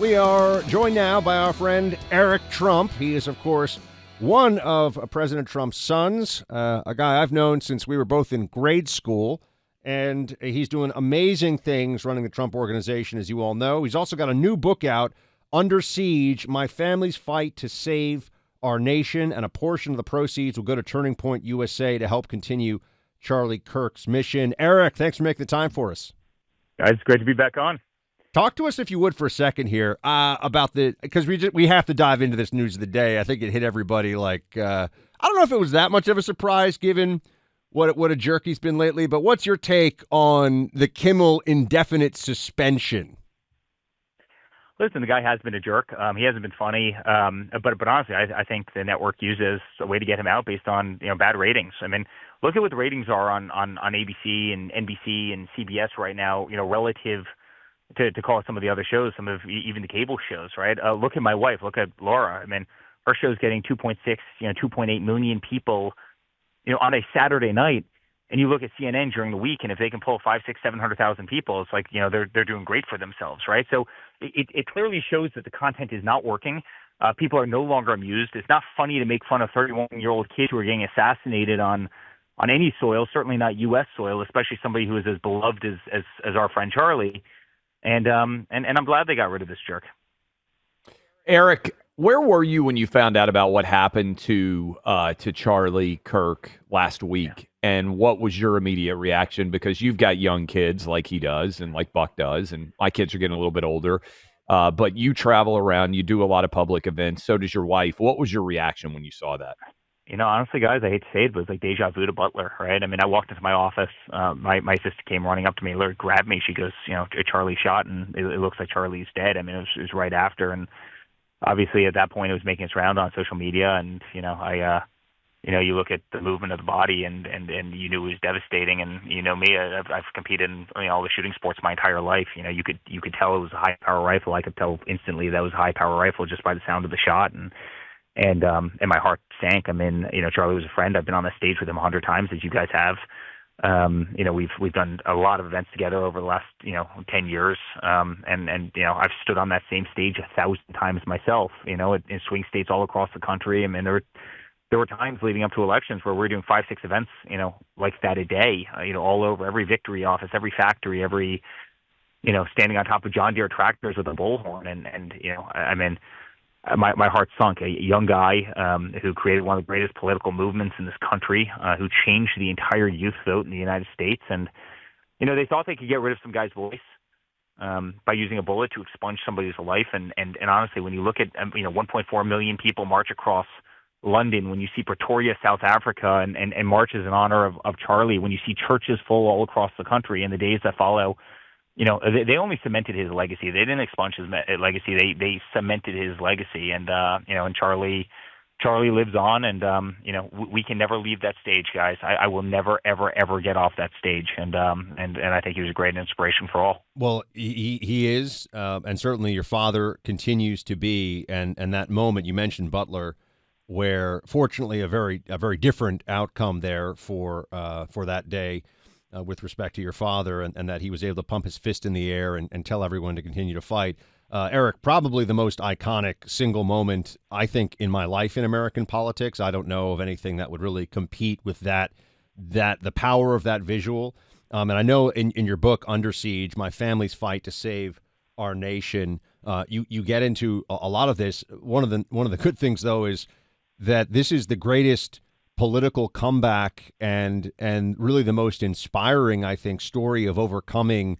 We are joined now by our friend Eric Trump. He is, of course, one of President Trump's sons, a guy I've known since we were both in grade school, and he's doing amazing things running the Trump Organization, as you all know. He's also got a new book out, Under Siege, My Family's Fight to Save Our Nation, and a portion of the proceeds will go to Turning Point USA to help continue Charlie Kirk's mission. Eric, thanks for making the time for us. Guys, it's great to be back on. Talk to us, if you would, for a second here about because we have to dive into this news of the day. I think it hit everybody like I don't know if it was that much of a surprise given what a jerk he's been lately. But what's your take on the Kimmel indefinite suspension? Listen, the guy has been a jerk. He hasn't been funny, but honestly, I think the network uses a way to get him out based on bad ratings. I mean, look at what the ratings are on ABC and NBC and CBS right now. Relative to call some of the other shows, some of even the cable shows, right? Look at my wife. Look at Laura. I mean, her show's getting 2.6, 2.8 million people, on a Saturday night. And you look at CNN during the week, and if they can pull 5, 6, 700,000 people, it's like they're doing great for themselves, right? So it clearly shows that the content is not working. People are no longer amused. It's not funny to make fun of 31-year-old kids who are getting assassinated on any soil, certainly not U.S. soil, especially somebody who is as beloved as our friend Charlie. And I'm glad they got rid of this jerk. Eric, where were you when you found out about what happened to Charlie Kirk last week? And what was your immediate reaction? Because you've got young kids like he does and like Buck does, and my kids are getting a little bit older. But you travel around, you do a lot of public events. So does your wife. What was your reaction when you saw that? Honestly, guys, I hate to say it, but it was like deja vu to Butler, right? I mean, I walked into my office. My sister came running up to me, literally grabbed me. She goes, Charlie shot, and it looks like Charlie's dead. I mean, it was right after. And obviously at that point, it was making its round on social media. And, you look at the movement of the body and you knew it was devastating. And me, I've competed in all the shooting sports my entire life. You could tell it was a high power rifle. I could tell instantly that was a high power rifle just by the sound of the shot. And my heart sank. I mean, Charlie was a friend. I've been on the stage with him 100 times, as you guys have. We've done a lot of events together over the last 10 years. And I've stood on that same stage 1,000 times myself. In swing states all across the country. I mean, there were times leading up to elections where we were doing 5, 6 events, like that a day. All over every victory office, every factory, every standing on top of John Deere tractors with a bullhorn, I mean. My heart sunk. A young guy who created one of the greatest political movements in this country, who changed the entire youth vote in the United States. And, they thought they could get rid of some guy's voice by using a bullet to expunge somebody's life. And honestly, when you look at, 1.4 million people march across London, when you see Pretoria, South Africa, and marches in honor of Charlie, when you see churches full all across the country in the days that follow, they only cemented his legacy. They didn't expunge his legacy. They cemented his legacy, and and Charlie lives on, and we can never leave that stage, guys. I will never ever get off that stage, and I think he was a great inspiration for all. Well, he is, and certainly your father continues to be, and that moment you mentioned Butler, where fortunately a very different outcome there for that day. With respect to your father, and that he was able to pump his fist in the air and tell everyone to continue to fight. Eric, probably the most iconic single moment, I think, in my life in American politics. I don't know of anything that would really compete with that the power of that visual. And I know in your book, Under Siege, My Family's Fight to Save Our Nation, you get into a lot of this. One of the good things, though, is that this is the greatest political comeback and really the most inspiring, I think, story of overcoming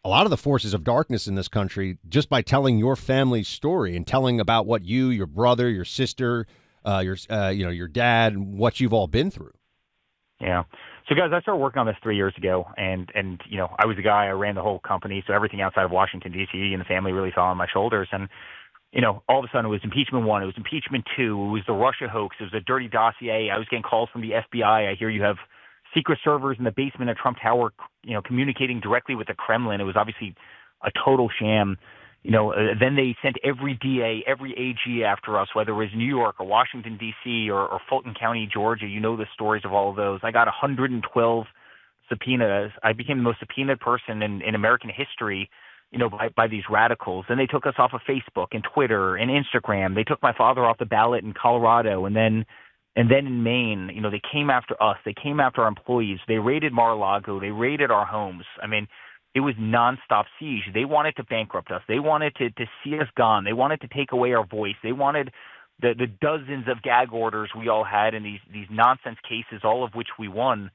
a lot of the forces of darkness in this country just by telling your family's story and telling about what you, your brother, your sister, your dad, and what you've all been through. Yeah. So, guys, I started working on this 3 years ago, and I was the guy. I ran the whole company, so everything outside of Washington, D.C. and the family really fell on my shoulders. And all of a sudden it was impeachment 1, it was impeachment 2, it was the Russia hoax, it was a dirty dossier. I was getting calls from the FBI. I hear you have secret servers in the basement of Trump Tower, communicating directly with the Kremlin. It was obviously a total sham. Then they sent every DA, every AG after us, whether it was New York or Washington, D.C. or Fulton County, Georgia. The stories of all of those. I got 112 subpoenas. I became the most subpoenaed person in American history by these radicals. And they took us off of Facebook and Twitter and Instagram. They took my father off the ballot in Colorado, and then in Maine, they came after us. They came after our employees. They raided Mar-a-Lago. They raided our homes. I mean, it was nonstop siege. They wanted to bankrupt us. They wanted to see us gone. They wanted to take away our voice. They wanted the dozens of gag orders we all had in these nonsense cases, all of which we won.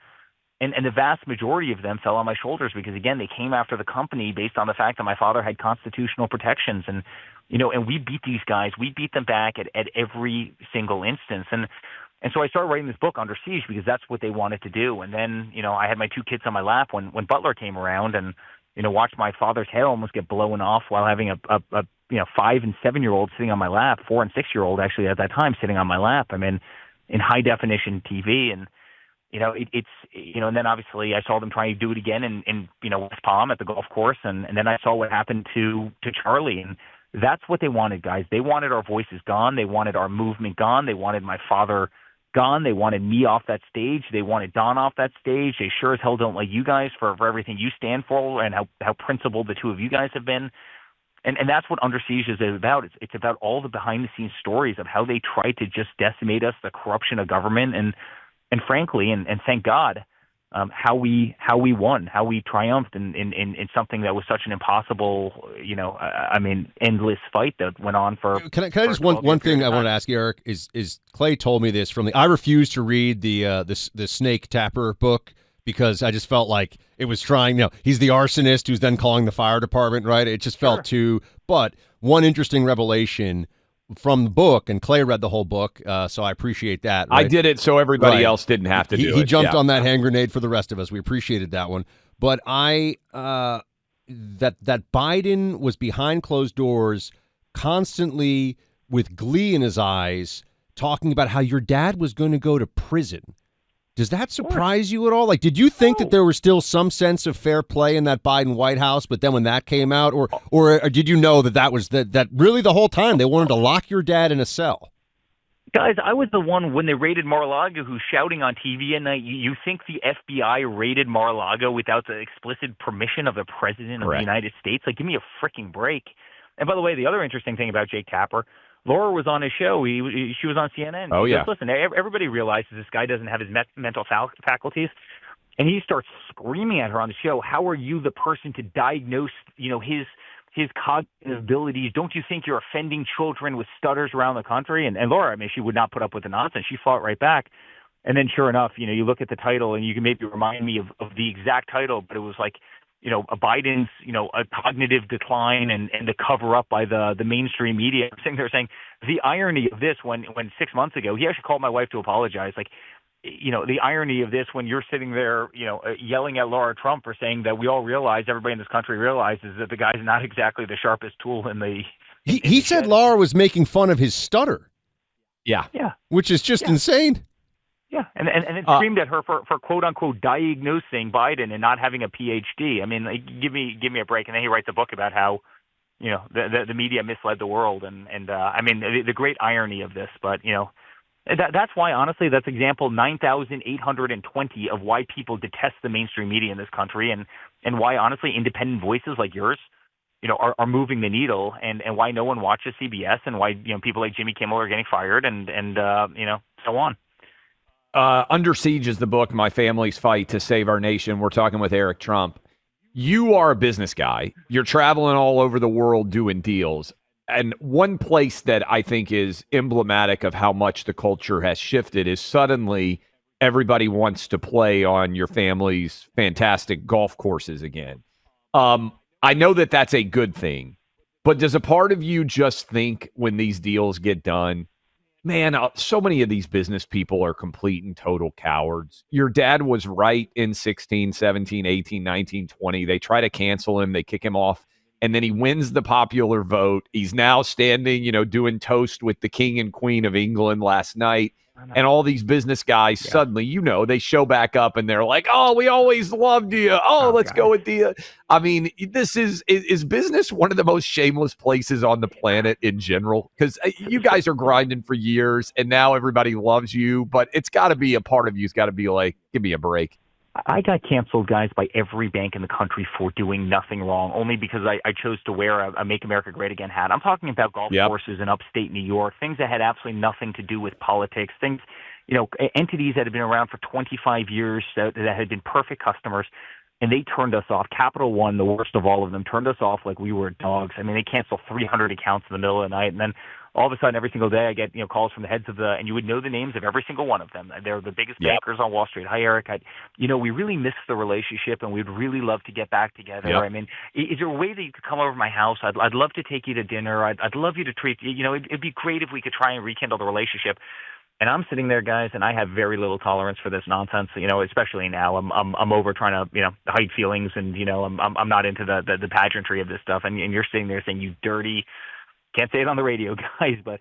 And the vast majority of them fell on my shoulders because, again, they came after the company based on the fact that my father had constitutional protections. And we beat these guys. We beat them back at every single instance. And so I started writing this book, Under Siege, because that's what they wanted to do. And then, I had my two kids on my lap when Butler came around, and, watched my father's head almost get blown off while having a 5 and 7-year-old sitting on my lap, 4 and 6-year-old actually at that time sitting on my lap. I mean, in high definition TV. And, and then obviously I saw them trying to do it again in West Palm at the golf course. And then I saw what happened to Charlie. And that's what they wanted, guys. They wanted our voices gone. They wanted our movement gone. They wanted my father gone. They wanted me off that stage. They wanted Don off that stage. They sure as hell don't like you guys for everything you stand for and how principled the two of you guys have been. And that's what Under Siege is about. It's about all the behind-the-scenes stories of how they tried to just decimate us, the corruption of government, and frankly, and thank God, how we won, how we triumphed in something that was such an impossible, endless fight that went on for. Can I just one thing I want to ask you, Eric, is Clay told me this I refused to read the Snake Tapper book because I just felt like it was trying. He's the arsonist who's then calling the fire department, right? It just felt too. But one interesting revelation from the book, and Clay read the whole book, so I appreciate that. Right? I did it so everybody else didn't have to do it. He jumped on that hand grenade for the rest of us. We appreciated that one. But that Biden was behind closed doors, constantly with glee in his eyes, talking about how your dad was going to go to prison. Does that surprise you at all? Like, did you think that there was still some sense of fair play in that Biden White House, but then when that came out, or did you know that was that really the whole time they wanted to lock your dad in a cell? Guys, I was the one when they raided Mar-a-Lago who's shouting on TV at night, you think the FBI raided Mar-a-Lago without the explicit permission of the President of the United States? Like, give me a freaking break. And by the way, the other interesting thing about Jake Tapper, Laura was on his show. She was on CNN. Oh, yeah. Goes, listen, everybody realizes this guy doesn't have his mental faculties. And he starts screaming at her on the show, how are you the person to diagnose, his cognitive abilities? Don't you think you're offending children with stutters around the country? And Laura, she would not put up with the nonsense. She fought right back. And then sure enough, you look at the title and you can maybe remind me of the exact title, but it was like, a Biden's, a cognitive decline and the cover up by the mainstream media. I'm sitting there saying the irony of this when 6 months ago, he actually called my wife to apologize. Like, the irony of this when you're sitting there, yelling at Laura Trump for saying that we all realize, everybody in this country realizes that the guy's not exactly the sharpest tool in the. He said Laura was making fun of his stutter. Yeah. Which is just insane. Yeah, and it screamed at her for quote unquote diagnosing Biden and not having a PhD. Like, give me a break. And then he writes a book about how, the media misled the world, and the great irony of this. But that's why, honestly, that's example 9,820 of why people detest the mainstream media in this country, and why, honestly, independent voices like yours, are moving the needle, and why no one watches CBS, and why people like Jimmy Kimmel are getting fired, and so on. Under Siege is the book, My Family's Fight to Save Our Nation. We're talking with Eric Trump. You are a business guy. You're traveling all over the world doing deals. And one place that I think is emblematic of how much the culture has shifted is suddenly everybody wants to play on your family's fantastic golf courses again. I know that that's a good thing, but does a part of you just think when these deals get done, man, so many of these business people are complete and total cowards. Your dad was right in 16, 17, 18, 19, 20. They try to cancel him. They kick him off. And then he wins the popular vote. He's now standing, doing toast with the king and queen of England last night. And all these business guys suddenly, they show back up and they're like, oh, we always loved you. Oh, let's go with you. This is business one of the most shameless places on the planet in general? Because you guys are grinding for years and now everybody loves you, but it's got to be a part of you's got to be like, give me a break. I got canceled, guys, by every bank in the country for doing nothing wrong, only because I chose to wear a Make America Great Again hat. I'm talking about golf courses in upstate New York, things that had absolutely nothing to do with politics, things, entities that had been around for 25 years that had been perfect customers, and they turned us off. Capital One, the worst of all of them, turned us off like we were dogs. I mean, they canceled 300 accounts in the middle of the night, and then all of a sudden, every single day, I get calls from the heads of and you would know the names of every single one of them. They're the biggest bankers on Wall Street. Hi, Eric. We really miss the relationship, and we'd really love to get back together. I mean, is there a way that you could come over to my house? I'd love to take you to dinner. I'd love you to treat. It'd be great if we could try and rekindle the relationship. And I'm sitting there, guys, and I have very little tolerance for this nonsense. Especially now, I'm over trying to hide feelings, and I'm not into the pageantry of this stuff. And you're sitting there saying, "You dirty." Can't say it on the radio, guys, but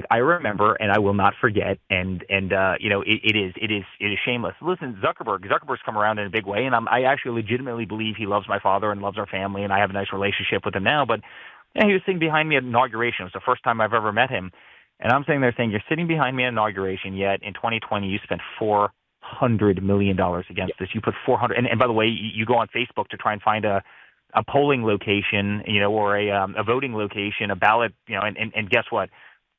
I remember, and I will not forget, and it is shameless. Listen, Zuckerberg's come around in a big way, and I actually legitimately believe he loves my father and loves our family, and I have a nice relationship with him now. But he was sitting behind me at inauguration. It was the first time I've ever met him, and I'm sitting there saying, "You're sitting behind me at inauguration, yet in 2020 you spent $400 million against this. You put 400, and by the way, you go on Facebook to try and find a polling location, or a voting location, a ballot, and guess what?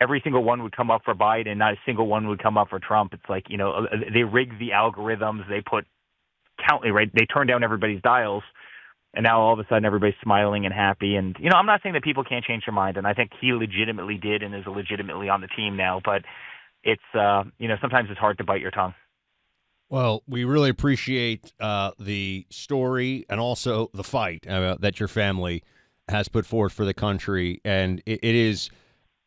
Every single one would come up for Biden, not a single one would come up for Trump. It's like, they rigged the algorithms, they put right? They turned down everybody's dials, and now all of a sudden everybody's smiling and happy. And, I'm not saying that people can't change their mind, and I think he legitimately did and is legitimately on the team now, but it's, sometimes it's hard to bite your tongue. Well, we really appreciate the story and also the fight that your family has put forth for the country, and it is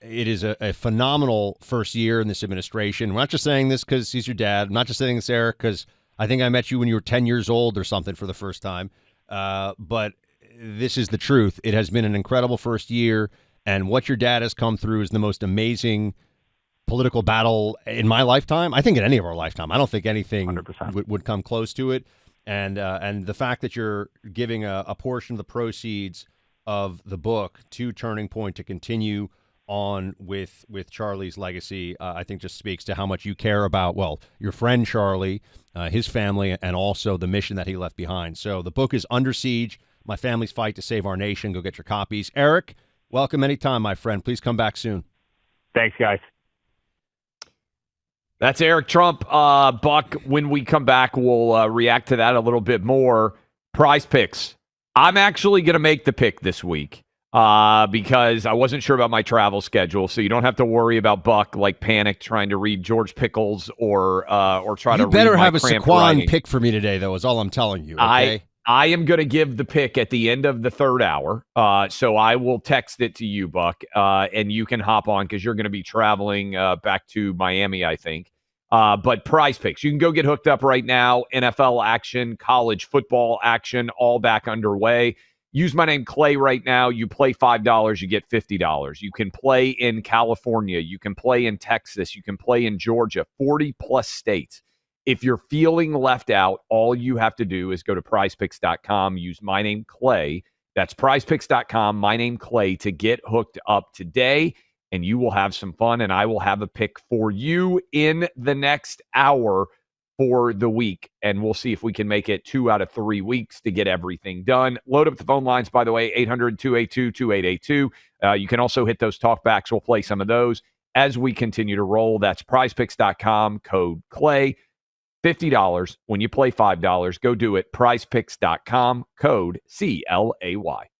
a phenomenal first year in this administration. We're not just saying this because he's your dad. I'm not just saying this, Eric, because I think I met you when you were 10 years old or something for the first time. But this is the truth. It has been an incredible first year, and what your dad has come through is the most amazing political battle in my lifetime. I think in any of our lifetime. I don't think anything would come close to it. And the fact that you're giving a portion of the proceeds of the book to Turning Point to continue on with Charlie's legacy, I think just speaks to how much you care about, your friend Charlie, his family, and also the mission that he left behind. So the book is Under Siege, My Family's Fight to Save Our Nation. Go get your copies. Eric, welcome anytime, my friend. Please come back soon. Thanks, guys. That's Eric Trump. Buck, when we come back, we'll react to that a little bit more. Prize Picks. I'm actually going to make the pick this week because I wasn't sure about my travel schedule, so you don't have to worry about Buck panic trying to read George Pickles or try to read. You better have a Saquon pick for me today, though, is all I'm telling you, okay? I am going to give the pick at the end of the third hour, so I will text it to you, Buck, and you can hop on because you're going to be traveling back to Miami, I think. But Prize Picks, you can go get hooked up right now. NFL action, college football action, all back underway. Use my name Clay right now. You play $5, you get $50. You can play in California. You can play in Texas. You can play in Georgia, 40-plus states. If you're feeling left out, all you have to do is go to prizepicks.com, use my name Clay. That's prizepicks.com, my name Clay, to get hooked up today, and you will have some fun, and I will have a pick for you in the next hour for the week, and we'll see if we can make it 2 out of 3 weeks to get everything done. Load up the phone lines, by the way, 800-282-2882. You can also hit those talkbacks. We'll play some of those as we continue to roll. That's prizepicks.com, code Clay. $50 when you play $5. Go do it. Prizepicks.com, code CLAY.